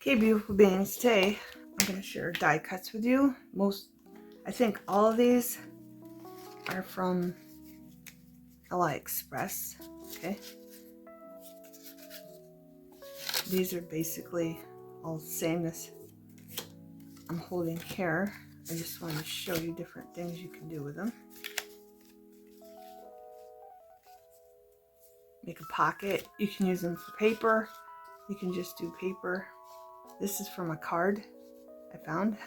Hey beautiful beings, today I'm going to share die cuts with you. I think all of these are from AliExpress, okay? These are basically all the same as I'm holding here. I just wanted to show you different things you can do with them. Make a pocket. You can use them for paper. You can just do paper. This is from a card I found.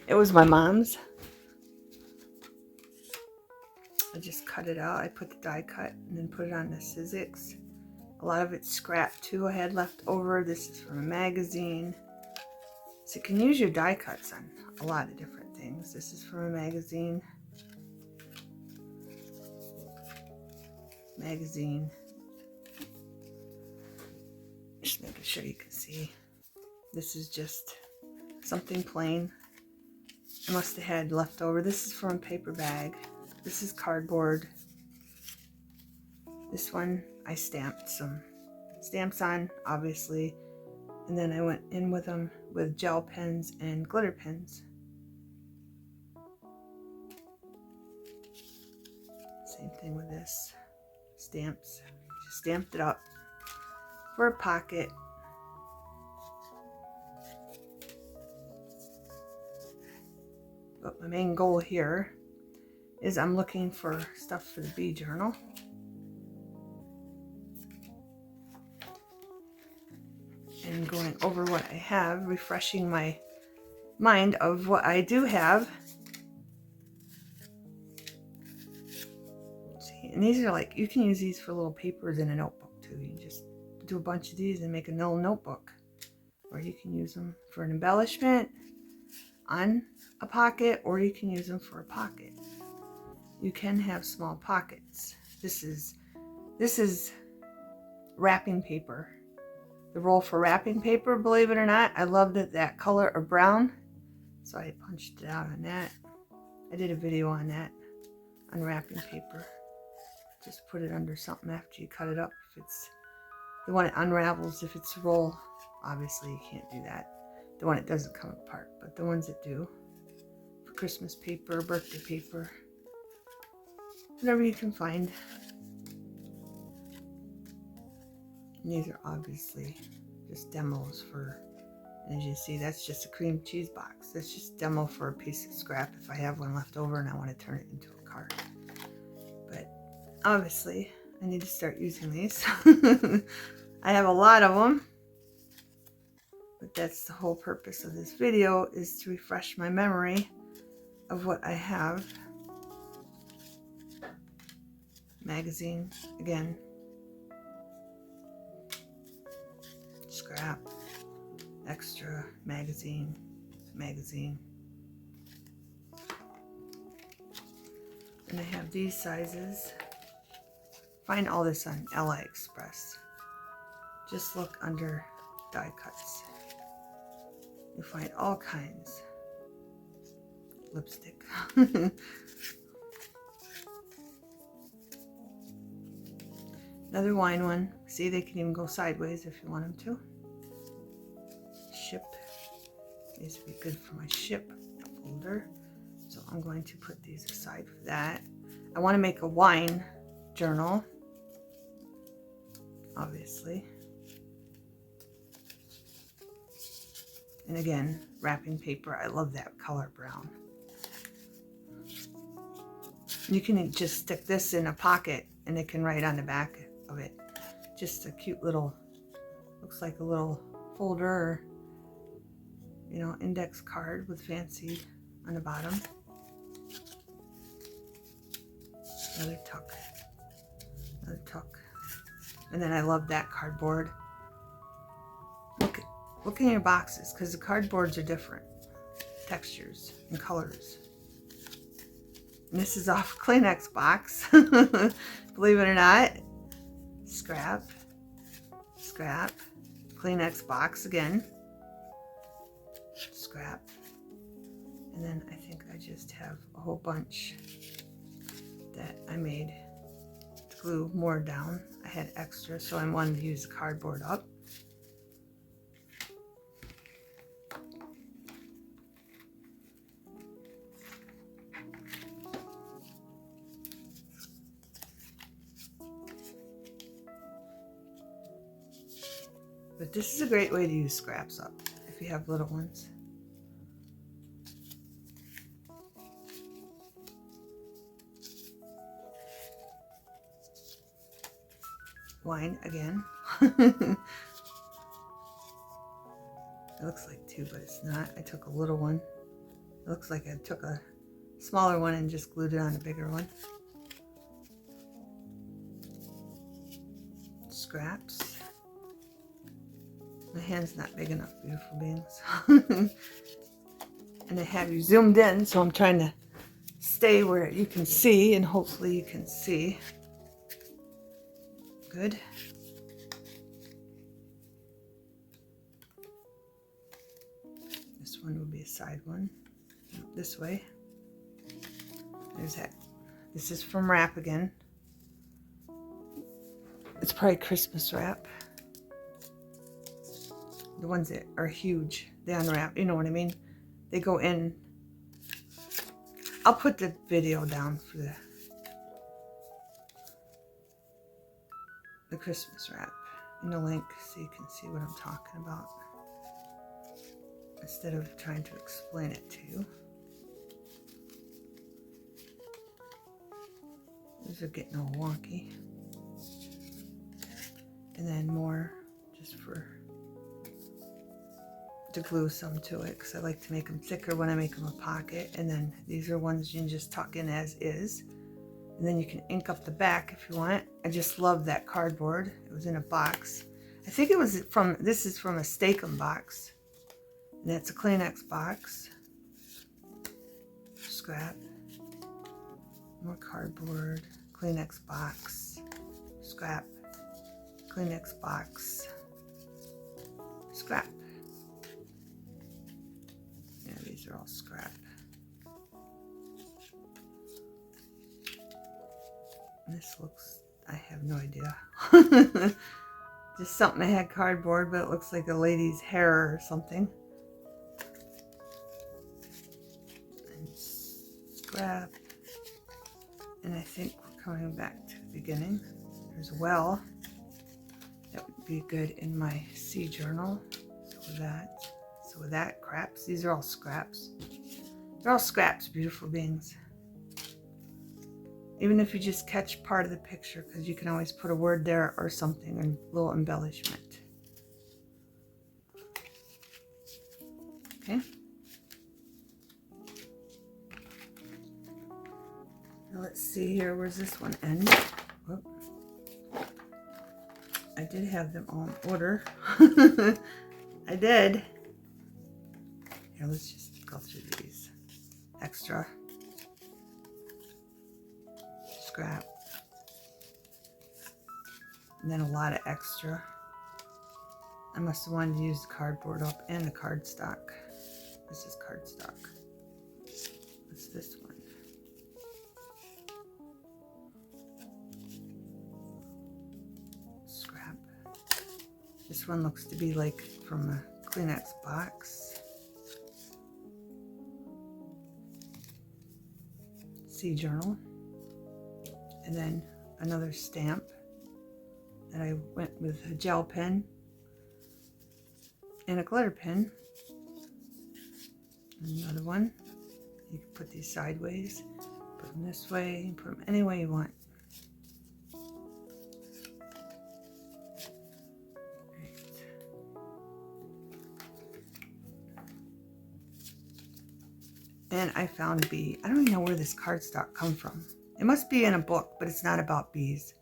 It was my mom's. I just cut it out. I put the die cut and then put it on the Sizzix. A lot of it's scrap too I had left over. This is from a magazine. So you can use your die cuts on a lot of different things. This is from a magazine. Just making sure you can see. This is just something plain. I must have had leftover. This is from a paper bag. This is cardboard. This one I stamped some stamps on, obviously. And then I went in with them with gel pens and glitter pens. Same thing with this. Stamps. Just stamped it up for a pocket. But my main goal here is I'm looking for stuff for the bee journal. And going over what I have, refreshing my mind of what I do have. See, and these are like, you can use these for little papers in a notebook too. You just do a bunch of these and make a little notebook. Or you can use them for an embellishment on a pocket, or you can use them for a pocket. You can have small pockets. This is wrapping paper. The roll for wrapping paper, believe it or not. I loved it, that color of brown. So I punched it out on that. I did a video on that, on wrapping paper. Just put it under something after you cut it up. If it's the one that unravels, if it's a roll, obviously you can't do that. The one that doesn't come apart, but the ones that do. For Christmas paper, birthday paper, whatever you can find. And these are obviously just demos for, and as you see, that's just a cream cheese box. That's just demo for a piece of scrap if I have one left over and I want to turn it into a card. But obviously, I need to start using these. I have a lot of them. But that's the whole purpose of this video, is to refresh my memory of what I have. Magazine, again. Scrap, extra, magazine. And I have these sizes. Find all this on AliExpress. Just look under die cuts. You'll find all kinds. Lipstick. Another wine one. See, they can even go sideways if you want them to. Ship. These would be good for my ship folder. So I'm going to put these aside for that. I want to make a wine journal, obviously. And again, wrapping paper. I love that color brown. You can just stick this in a pocket and it can write on the back of it. Just a cute little, looks like a little folder or, you know, index card with fancy on the bottom. Another tuck. And then I love that cardboard. Look in your boxes, because the cardboards are different textures and colors. And this is off Kleenex box. Believe it or not. Scrap. Kleenex box again. Scrap. And then I think I just have a whole bunch that I made to glue more down. I had extra, so I wanted to use the cardboard up. But this is a great way to use scraps up if you have little ones. Wine again. It looks like two, but it's not. I took a little one. It looks like I took a smaller one and just glued it on a bigger one. Scraps. My hand's not big enough, beautiful beings. And I have you zoomed in, so I'm trying to stay where you can see, and hopefully you can see. Good. This one will be a side one. This way. There's that. This is from wrap again. It's probably Christmas wrap. The ones that are huge, they unwrap, you know what I mean? They go in. I'll put the video down for the Christmas wrap in the link so you can see what I'm talking about, instead of trying to explain it to you. These are getting all wonky. And then more just to glue some to it, because I like to make them thicker when I make them a pocket. And then these are ones you can just tuck in as is. And then you can ink up the back if you want. I just love that cardboard. It was in a box. I think it was this is from a Steak-'em box. And that's a Kleenex box. Scrap. More cardboard. Kleenex box. Scrap. Kleenex box. Scrap. Yeah, these are all scrap. This looks, I have no idea. Just something that had cardboard, but it looks like a lady's hair or something. And scrap. And I think we're coming back to the beginning. There's a well. That would be good in my sea journal. So with that, craps. These are all scraps. They're all scraps, beautiful beings. Even if you just catch part of the picture, because you can always put a word there or something, and a little embellishment. Okay. Now let's see here. Where's this one end? Whoop. I did have them all in order. I did. Here, let's just go through these. Extra. Scrap. And then a lot of extra. I must have wanted to use the cardboard up and the cardstock. This is cardstock. What's this one? Scrap. This one looks to be like from a Kleenex box. Sea journal. And then another stamp that I went with a gel pen and a glitter pen. Another one. You can put these sideways, put them this way, put them any way you want. And I found bee. I don't even know where this cardstock comes from. It must be in a book, but it's not about bees.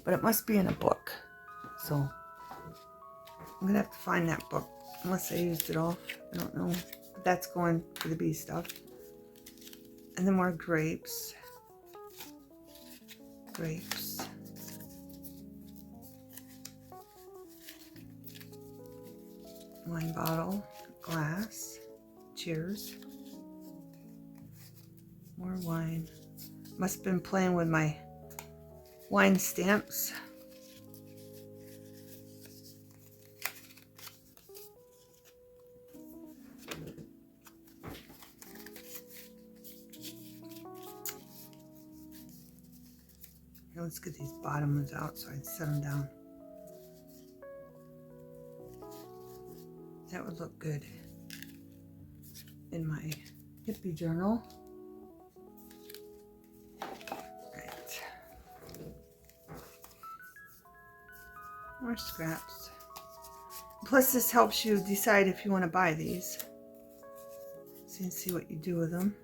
But it must be in a book. So I'm going to have to find that book. Unless I used it all. I don't know. But that's going for the bee stuff. And then more grapes. Grapes. Wine bottle. Glass. Cheers. More wine. Must have been playing with my wine stamps. Here, let's get these bottom ones out so I can set them down. That would look good in my hippie journal. Right. More scraps. Plus this helps you decide if you want to buy these. So you can see what you do with them.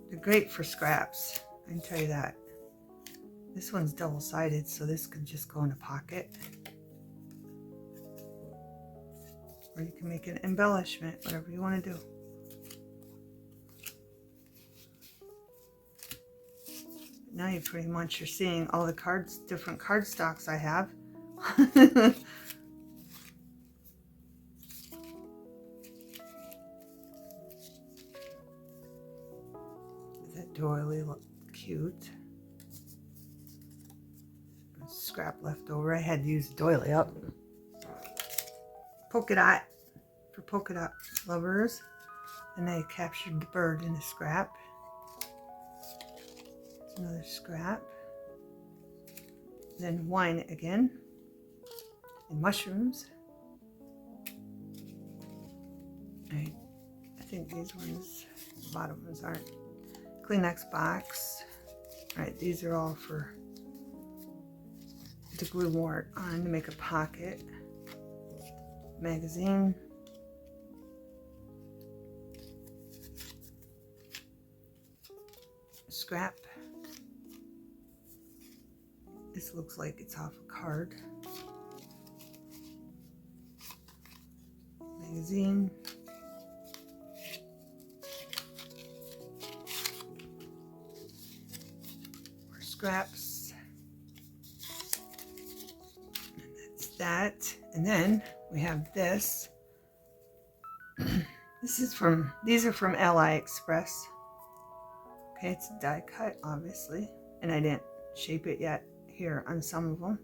They're great for scraps, I can tell you that. This one's double-sided, so this could just go in a pocket. Or you can make an embellishment, whatever you want to do. Now you pretty much are seeing all the cards, different card stocks I have. Does that doily look cute? Scrap left over. I had to use the doily up. Polka dot for polka dot lovers. And I captured the bird in a scrap. Another scrap. Then wine again. And mushrooms. Alright. I think these ones, the bottom ones aren't. Kleenex box. Alright, these are all for to glue more on to make a pocket. Magazine. Scrap. This looks like it's off a card. Magazine. More scraps. And that's that. And then we have this. These are from AliExpress. Okay, it's a die cut, obviously. And I didn't shape it yet here on some of them.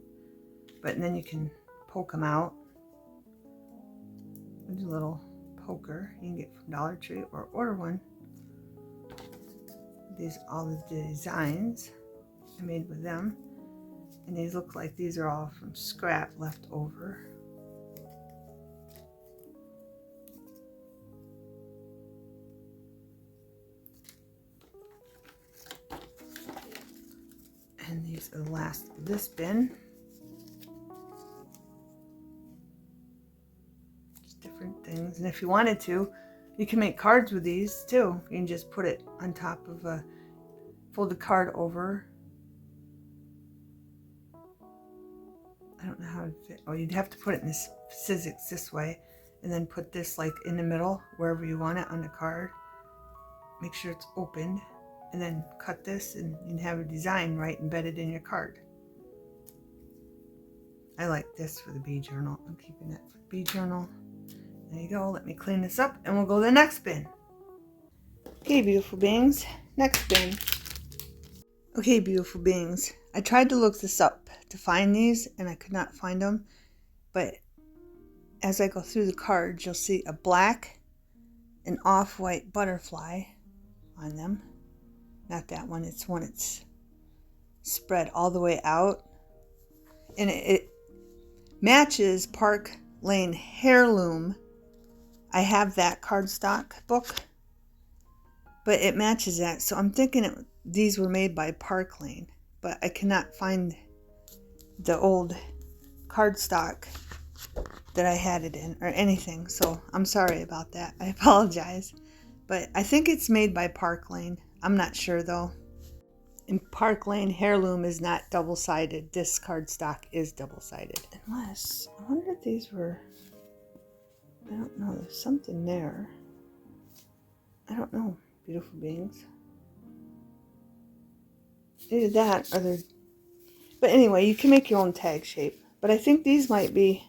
But then you can poke them out. There's a little poker you can get from Dollar Tree or order one. These are all the designs I made with them. And these look like these are all from scrap left over. And these are the last of this bin. Just different things. And if you wanted to, you can make cards with these too. You can just put it on top of a folded card over. I don't know how to fit. Oh, you'd have to put it in this scissors this way. And then put this like in the middle, wherever you want it on the card. Make sure it's opened. And then cut this and you can have a design right embedded in your card. I like this for the bee journal. I'm keeping that for the bee journal. There you go. Let me clean this up and we'll go to the next bin. Okay, beautiful beings. Next bin. Okay, beautiful beings. I tried to look this up to find these and I could not find them. But as I go through the cards, you'll see a black and off-white butterfly on them. Not that one, it's one that's spread all the way out. And it matches Park Lane Heirloom. I have that cardstock book, but it matches that. So I'm thinking these were made by Park Lane, but I cannot find the old cardstock that I had it in or anything. So I'm sorry about that. I apologize. But I think it's made by Park Lane. I'm not sure though. And Park Lane Heirloom is not double-sided. This cardstock is double-sided. Unless, I wonder if these were, I don't know, there's something there. I don't know, beautiful beings. Either that or they're, but anyway, you can make your own tag shape. But I think these might be,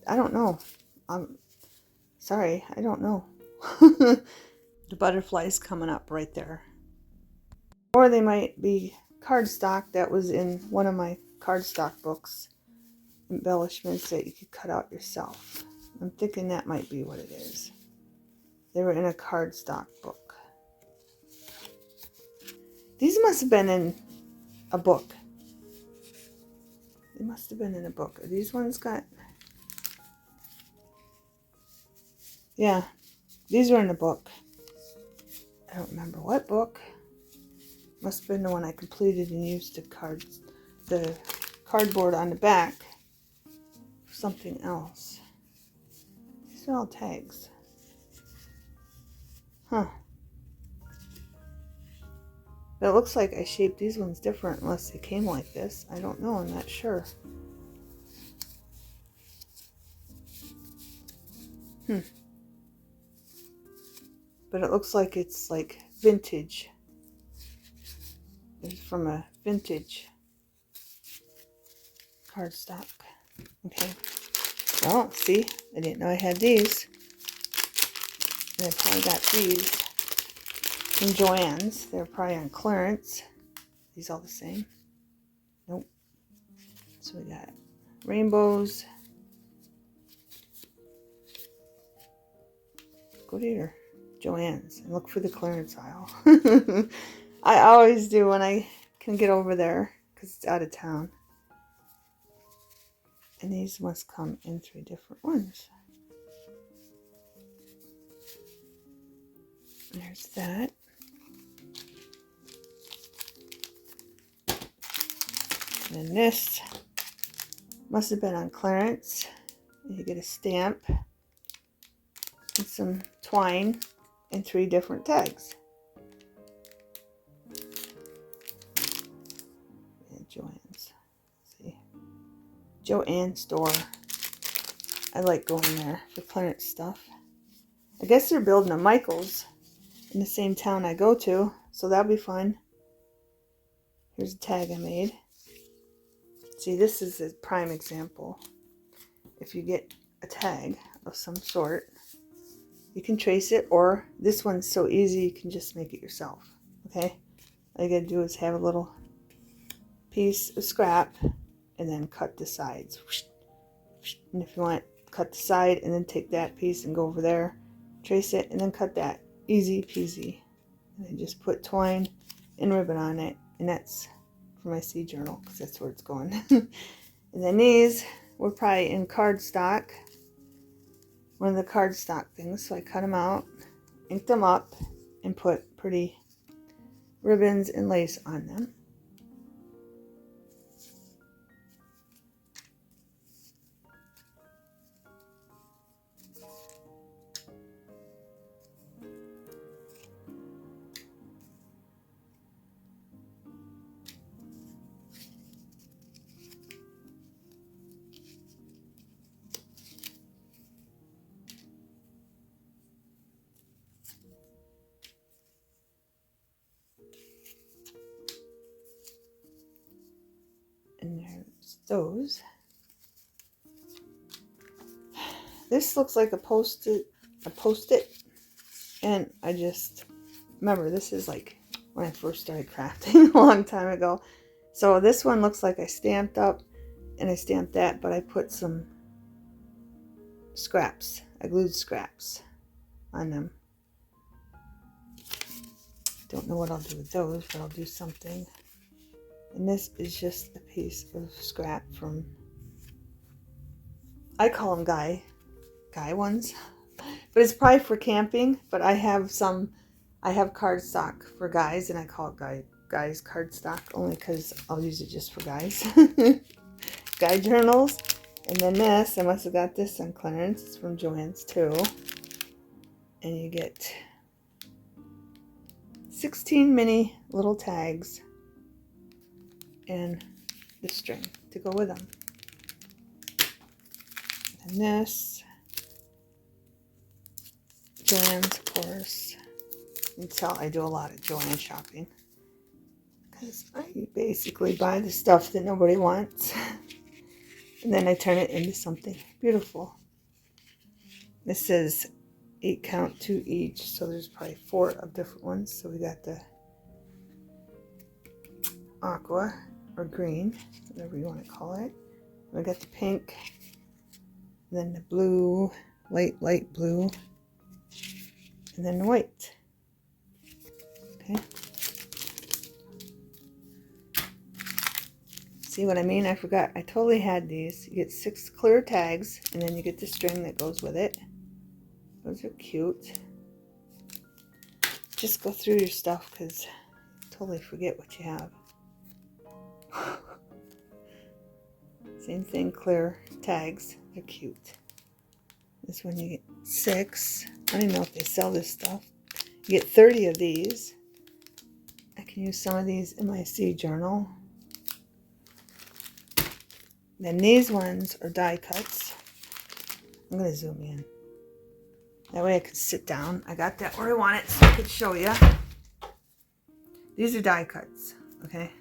I don't know. I'm sorry, I don't know. The butterfly's coming up right there. Or they might be cardstock that was in one of my cardstock books. Embellishments that you could cut out yourself. I'm thinking that might be what it is. They were in a cardstock book. These must have been in a book. They must have been in a book. Are these ones got... Yeah, these were in a book. I don't remember what book. Must have been the one I completed and used the cardboard on the back for something else. These are all tags. Huh. But it looks like I shaped these ones different unless they came like this. I don't know. I'm not sure. But it looks like it's like vintage. It's from a vintage cardstock. Okay. Well, see, I didn't know I had these. And I probably got these from Joann's. They're probably on clearance. These all the same? Nope. So we got rainbows. Go to your Joann's and look for the clearance aisle. I always do when I can get over there because it's out of town. And these must come in 3 different ones. There's that. And then this must have been on clearance. You get a stamp and some twine and 3 different tags. And Joann's. See, Joann's store. I like going there for clearance stuff. I guess they're building a Michael's in the same town I go to, so that'll be fun. Here's a tag I made. See, this is a prime example. If you get a tag of some sort, you can trace it, or this one's so easy you can just make it yourself. Okay? All you gotta do is have a little piece of scrap and then cut the sides. And if you want, cut the side and then take that piece and go over there, trace it, and then cut that. Easy peasy. And then just put twine and ribbon on it, and that's for my seed journal because that's where it's going. And then these were probably in cardstock, one of the cardstock things, so I cut them out, inked them up, and put pretty ribbons and lace on them. And there's those. This looks like a post-it, and I just remember this is like when I first started crafting a long time ago. So this one looks like I stamped up, and I stamped that, but I put some scraps. I glued scraps on them. Don't know what I'll do with those, but I'll do something. And this is just a piece of scrap from, I call them guy ones, but it's probably for camping. But I have cardstock for guys, and I call it guys cardstock only because I'll use it just for guys. Guy journals. And then this, I must have got this on clearance. It's from Joann's too. And you get 16 mini little tags and the string to go with them. And this, Joann's, of course. You can tell I do a lot of Joann shopping because I basically buy the stuff that nobody wants and then I turn it into something beautiful. This is 8 count, 2 each, so there's probably 4 of different ones. So we got the aqua or green, whatever you want to call it. We got the pink, and then the blue, light blue, and then the white. Okay. See what I mean? I forgot. I totally had these. You get 6 clear tags, and then you get the string that goes with it. Those are cute. Just go through your stuff because you totally forget what you have. Same thing, clear tags. They're cute. This one you get 6. I don't even know if they sell this stuff. You get 30 of these. I can use some of these in my seed journal. Then these ones are die cuts. I'm going to zoom in. That way I could sit down. I got that where I want it so I could show you. These are die cuts, okay?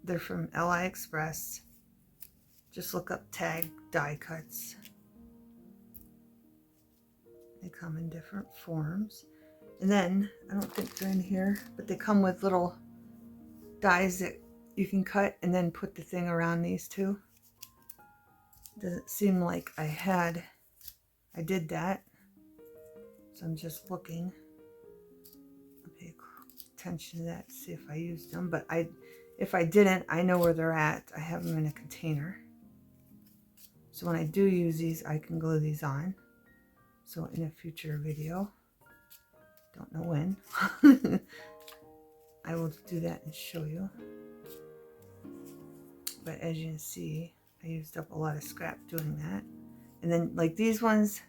They're from AliExpress. Just look up tag die cuts. They come in different forms. And then, I don't think they're in here, but they come with little dies that you can cut and then put the thing around these two. Doesn't seem like I did that. So I'm just looking. I'll pay attention to that, see if I used them. But if I didn't, I know where they're at. I have them in a container. So when I do use these, I can glue these on. So in a future video, don't know when, I will do that and show you. But as you can see, I used up a lot of scrap doing that. And then like these ones,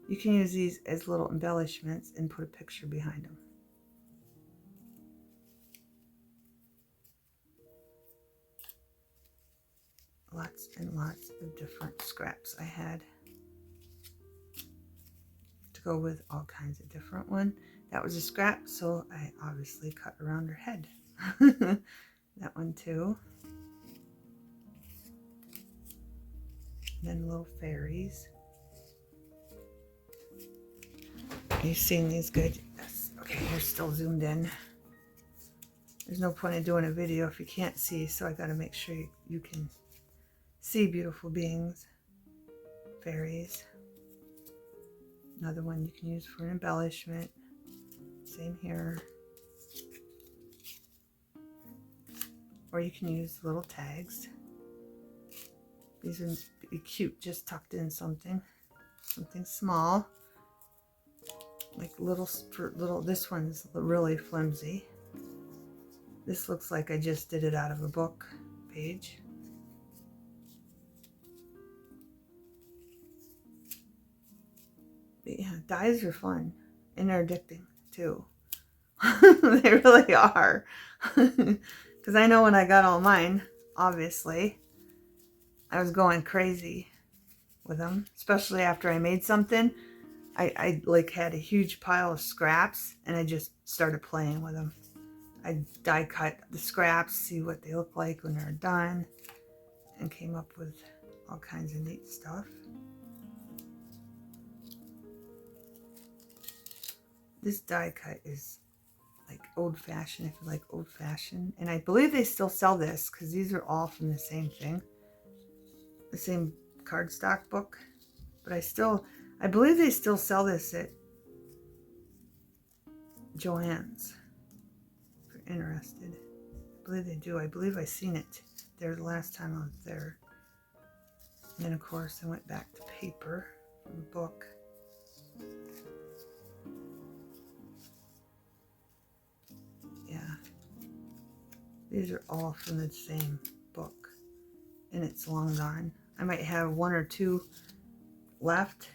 you can use these as little embellishments and put a picture behind them. Lots and lots of different scraps I had to go with all kinds of different one. That was a scrap, so I obviously cut around her head. That one too. And then little fairies. Are you seeing these good? Yes. Okay, you're still zoomed in. There's no point in doing a video if you can't see, so I got to make sure you can see beautiful beings. Fairies. Another one you can use for an embellishment. Same here. Or you can use little tags. These would be cute, just tucked in something small. Like little, this one's really flimsy. This looks like I just did it out of a book page. But yeah, dies are fun and they're addicting too. They really are. Because I know when I got all mine, obviously, I was going crazy with them, especially after I made something. I like had a huge pile of scraps and I just started playing with them. I die cut the scraps, see what they look like when they're done, and came up with all kinds of neat stuff. This die cut is like old-fashioned, if you like old-fashioned. And I believe they still sell this because these are all from the same thing. The same cardstock book. But I believe they still sell this at Joann's. If you're interested. I believe they do. I believe I seen it there the last time I was there. And then of course I went back to paper from the book. Yeah. These are all from the same book. And it's long gone. I might have 1 or 2 left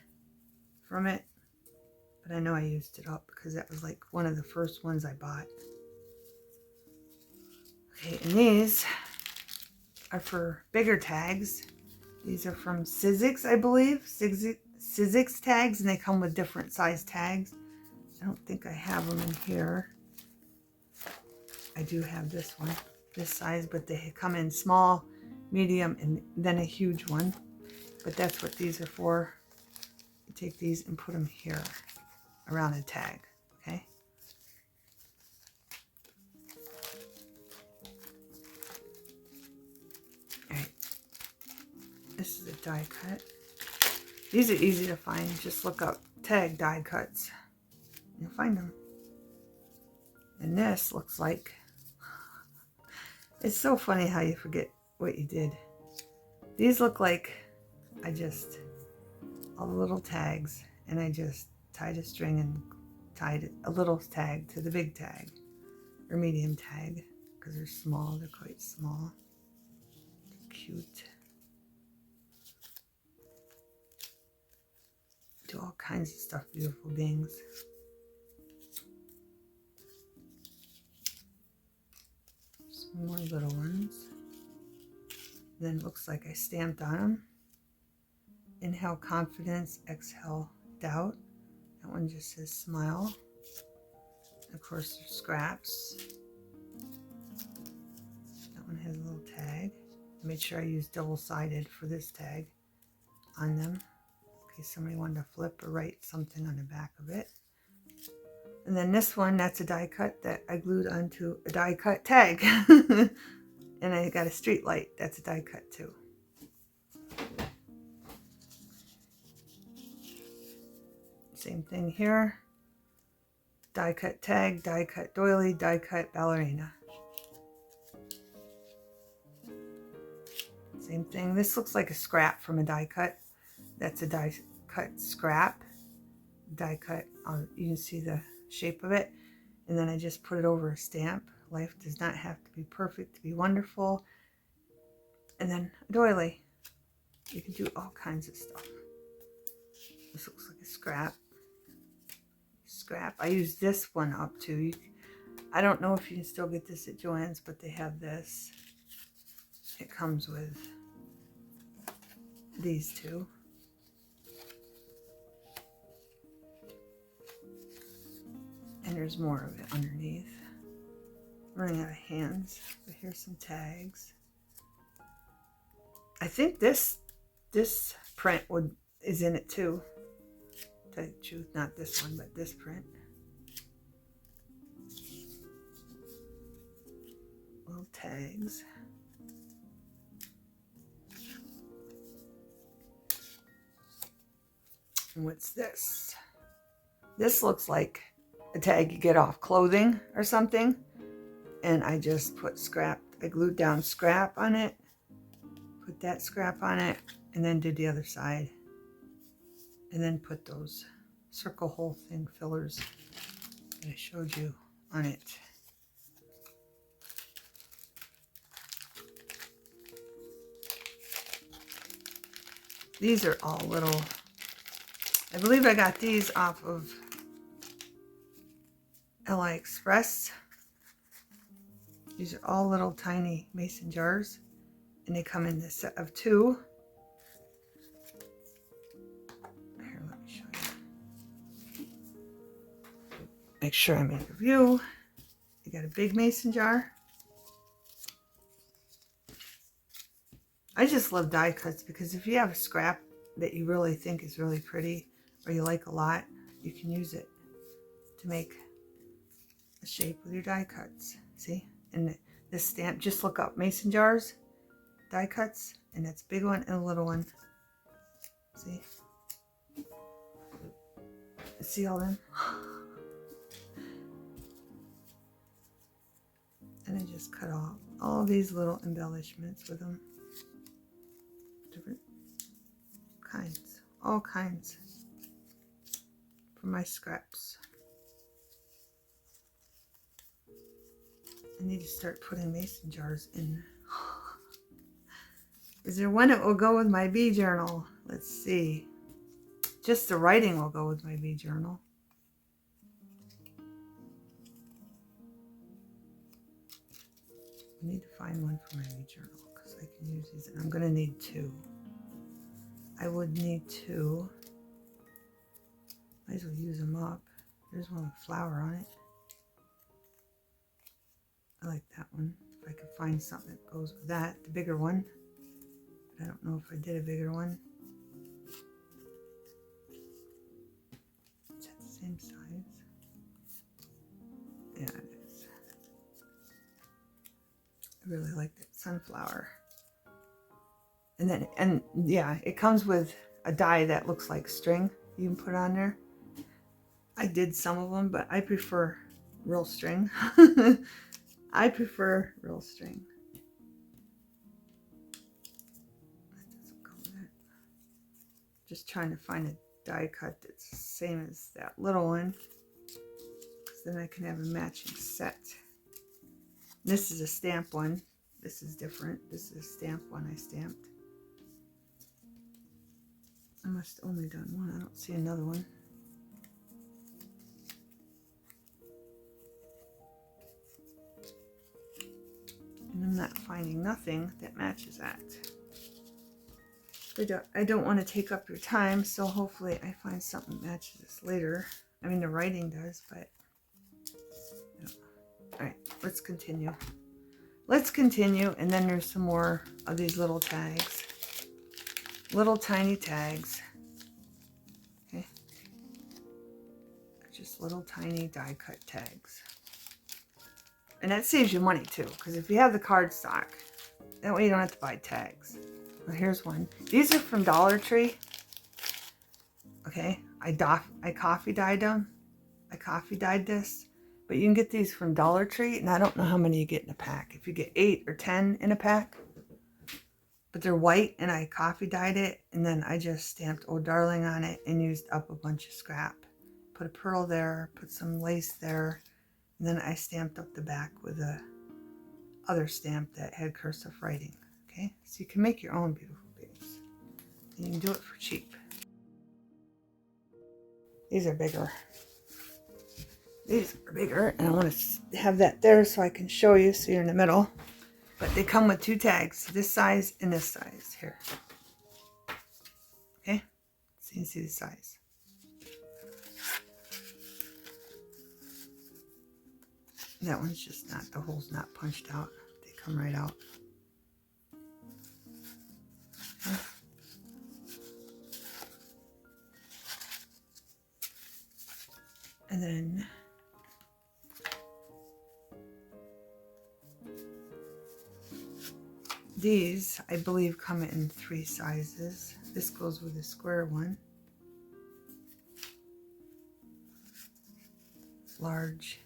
from it. But I know I used it up because that was like one of the first ones I bought. Okay, and these are for bigger tags. These are from Sizzix, I believe. Sizzix tags, and they come with different size tags. I don't think I have them in here. I do have this one, this size, but they come in small, medium, and then a huge one. But that's what these are for. You take these and put them here around a tag, okay? All right. This is a die cut. These are easy to find. Just look up tag die cuts. You'll find them. And this looks like, it's so funny how you forget what you did. These look like all the little tags, and I just tied a string and tied a little tag to the big tag or medium tag because they're small. They're quite small. They're cute. Do all kinds of stuff, beautiful beings. Some more little ones. Then it looks like I stamped on them. Inhale confidence, exhale doubt. That one just says smile. Of course, there's scraps. That one has a little tag. I made sure I used double-sided for this tag on them, in case somebody wanted to flip or write something on the back of it. And then this one, that's a die cut that I glued onto a die cut tag. And I got a street light. That's a die cut too. Same thing here. Die cut tag, die cut doily, die cut ballerina. Same thing. This looks like a scrap from a die cut. That's a die cut scrap. Die cut, you can see the shape of it. And then I just put it over a stamp. Life does not have to be perfect to be wonderful. And then a doily. You can do all kinds of stuff. This looks like a scrap. I used this one up too. I don't know if you can still get this at Joann's, but they have this. It comes with these two. And there's more of it underneath. I'm running out of hands, but here's some tags. I think this print is in it too. To tell you the truth, not this one, but this print. Little tags. And what's this? This looks like a tag you get off clothing or something. And I just put scrap, I glued down scrap on it, put that scrap on it, and then did the other side. And then put those circle hole thing fillers that I showed you on it. These are all little, I believe I got these off of LI Express. These are all little tiny mason jars, and they come in this set of 2. Here, let me show you. Make sure I make a view. You got a big mason jar. I just love die cuts because if you have a scrap that you really think is really pretty or you like a lot, you can use it to make a shape with your die cuts. See? And this stamp, just look up mason jars, die cuts, and that's a big one and a little one. See? See all them? And I just cut off all these little embellishments with them. Different kinds, all kinds, for my scraps. I need to start putting mason jars in. Is there one that will go with my bee journal? Let's see. Just the writing will go with my bee journal. I need to find one for my bee journal because I can use these, and I'm going to need 2. I would need 2. Might as well use them up. There's one with flower on it. I like that one. If I could find something that goes with that, the bigger one. But I don't know if I did a bigger one. Is that the same size? Yeah, it is. I really like that sunflower. And yeah, it comes with a die that looks like string you can put on there. I did some of them, but I prefer real string. I prefer real string. Just trying to find a die cut that's the same as that little one, because then I can have a matching set. This is a stamp one. This is different. This is a stamp one I stamped. I must have only done one. I don't see another one. And I'm not finding nothing that matches that. I don't want to take up your time, so hopefully I find something that matches this later. I mean, the writing does, but... Yeah. Alright, let's continue. Let's continue, and then there's some more of these little tags. Little tiny tags. Okay. Just little tiny die cut tags. And that saves you money too, because if you have the cardstock, that way you don't have to buy tags. Well, here's one. These are from Dollar Tree. Okay, I coffee dyed them. I coffee dyed this. But you can get these from Dollar Tree, and I don't know how many you get in a pack. If you get 8 or 10 in a pack. But they're white, and I coffee dyed it, and then I just stamped "Oh Darling" on it and used up a bunch of scrap. Put a pearl there, put some lace there, and then I stamped up the back with a other stamp that had cursive writing. Okay, so you can make your own beautiful babies, and you can do it for cheap. These are bigger. These are bigger, and I want to have that there so I can show you so you're in the middle. But they come with 2 tags, this size and this size here. Okay, so you can see the size. That one's just not, the hole's not punched out. They come right out. Okay. And then these, I believe, come in 3 sizes. This goes with a square one. Large.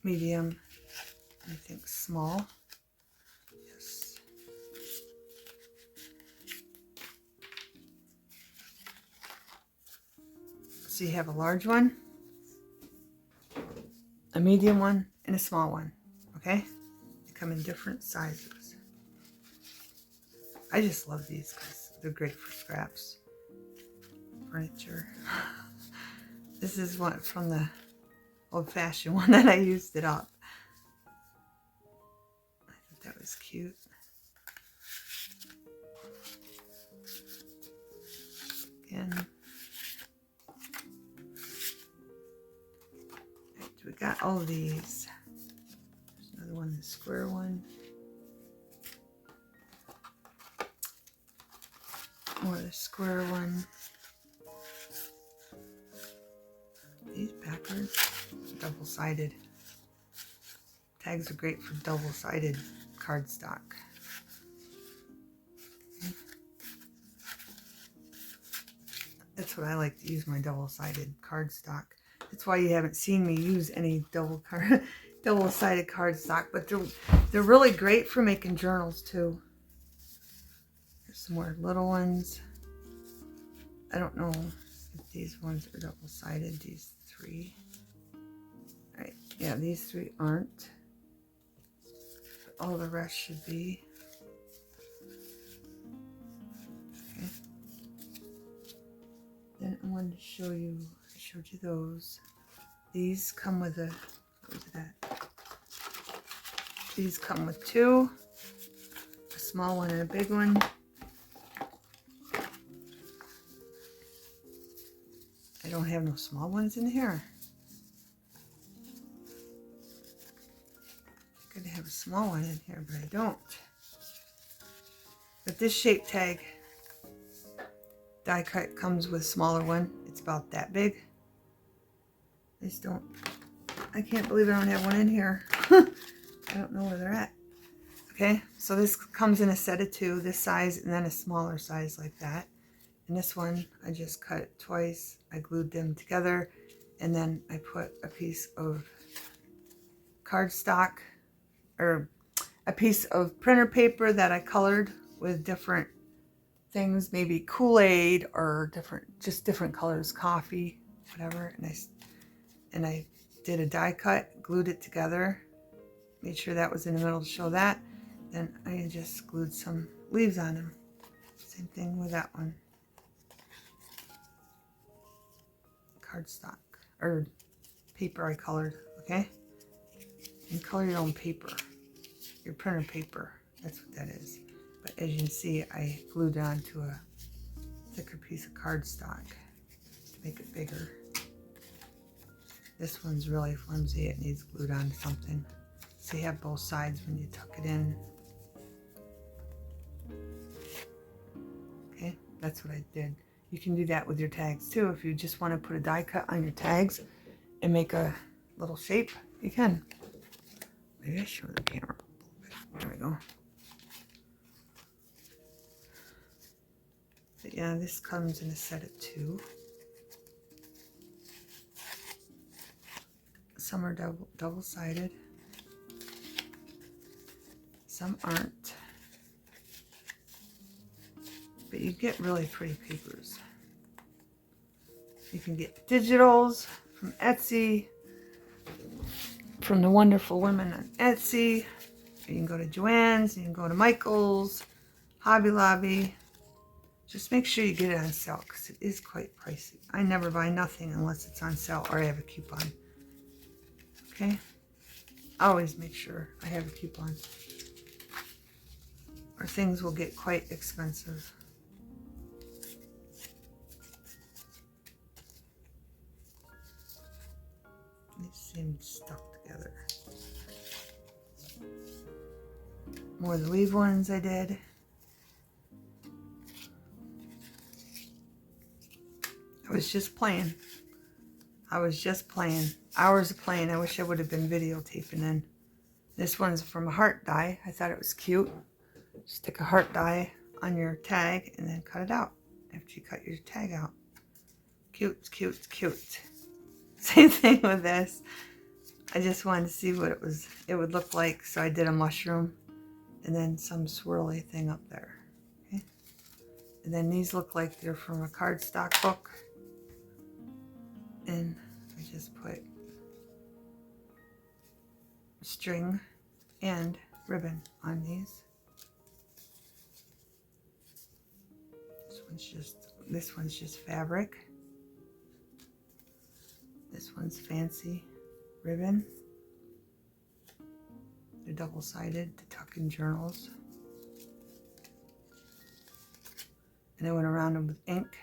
Medium. I think small. Yes. So you have a large one, a medium one, and a small one. Okay? Come in different sizes. I just love these because they're great for scraps, furniture. This is one from the old-fashioned one that I used it up. I thought that was cute. Again, right, we got all these. Another one, the square one. More the square one. These backwards, double-sided. Tags are great for double-sided cardstock. Okay. That's what I like to use, my double-sided cardstock. That's why you haven't seen me use any double-sided cardstock, but they're really great for making journals too. There's some more little ones. I don't know if these ones are double-sided, these 3. Alright, yeah, these 3 aren't. But all the rest should be. Okay. Then I wanted to show you, I showed you those. These come with a, what was that? These come with 2, a small one and a big one. I don't have no small ones in here. I could have a small one in here, but I don't. But this shape tag die cut comes with a smaller one. It's about that big. I can't believe I don't have one in here. I don't know where they're at. Okay, so this comes in a set of 2, this size, and then a smaller size like that. And this one, I just cut it twice. I glued them together, and then I put a piece of cardstock, or a piece of printer paper that I colored with different things, maybe Kool-Aid or just different colors, coffee, whatever. And I did a die cut, glued it together, made sure that was in the middle to show that. Then I just glued some leaves on them. Same thing with that one. Cardstock or paper I colored, okay? And color your own paper, your printer paper. That's what that is. But as you can see, I glued it onto a thicker piece of cardstock to make it bigger. This one's really flimsy. It needs glued onto something. So you have both sides when you tuck it in. Okay, that's what I did. You can do that with your tags too. If you just want to put a die cut on your tags and make a little shape, you can. Maybe I show the camera a little bit. There we go. But yeah, this comes in a set of 2. Some are double-sided. Some aren't. But you get really pretty papers. You can get digitals from Etsy, from the wonderful women on Etsy. You can go to Joann's, you can go to Michael's, Hobby Lobby. Just make sure you get it on sale because it is quite pricey. I never buy nothing unless it's on sale or I have a coupon. Okay? I always make sure I have a coupon, or things will get quite expensive. These seem stuck together. More of the leaf ones I did. I was just playing. Hours of playing. I wish I would have been videotaping in. This one's from a heart die. I thought it was cute. Stick a heart die on your tag and then cut it out after you cut your tag out. Cute, cute, cute. Same thing with this. I just wanted to see what it would look like, so I did a mushroom and then some swirly thing up there. Okay? And then these look like they're from a cardstock book. And I just put string and ribbon on these. This one's just fabric. This one's fancy ribbon. They're double-sided to tuck in journals. And I went around them with ink.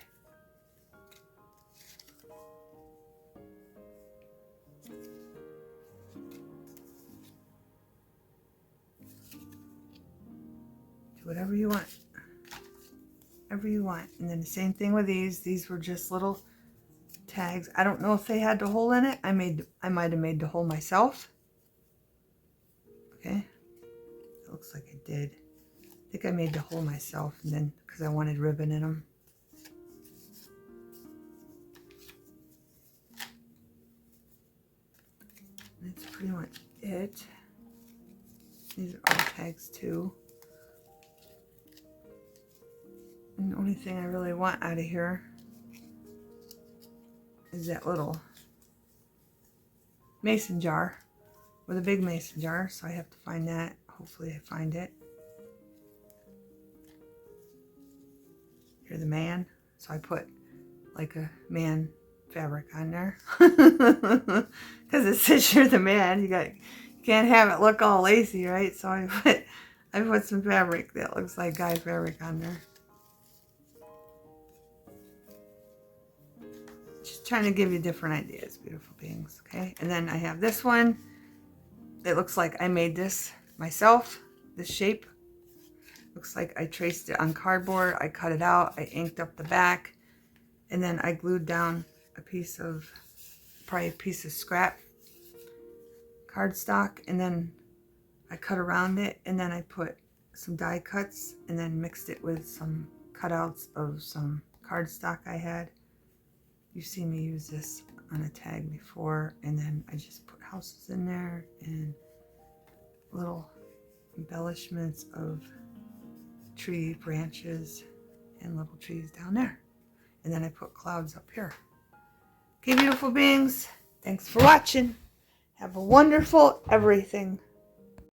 Do whatever you want. Whatever you want. And then the same thing with these. These were just little tags. I don't know if they had the hole in it. I might have made the hole myself. Okay. It looks like I did. I think I made the hole myself, and then because I wanted ribbon in them. That's pretty much it. These are all tags too. And the only thing I really want out of here is that little mason jar with a big mason jar, so I have to find that. Hopefully I find it. You're the man, so I put like a man fabric on there because it says you're the man. You can't have it look all lacy, right? So I put some fabric that looks like guy fabric on there. Just trying to give you different ideas, beautiful beings, okay? And then I have this one. It looks like I made this myself, this shape. Looks like I traced it on cardboard. I cut it out. I inked up the back. And then I glued down probably a piece of scrap cardstock. And then I cut around it. And then I put some die cuts and then mixed it with some cutouts of some cardstock I had. You've seen me use this on a tag before, and then I just put houses in there and little embellishments of tree branches and little trees down there. And then I put clouds up here. Okay, beautiful beings. Thanks for watching. Have a wonderful everything.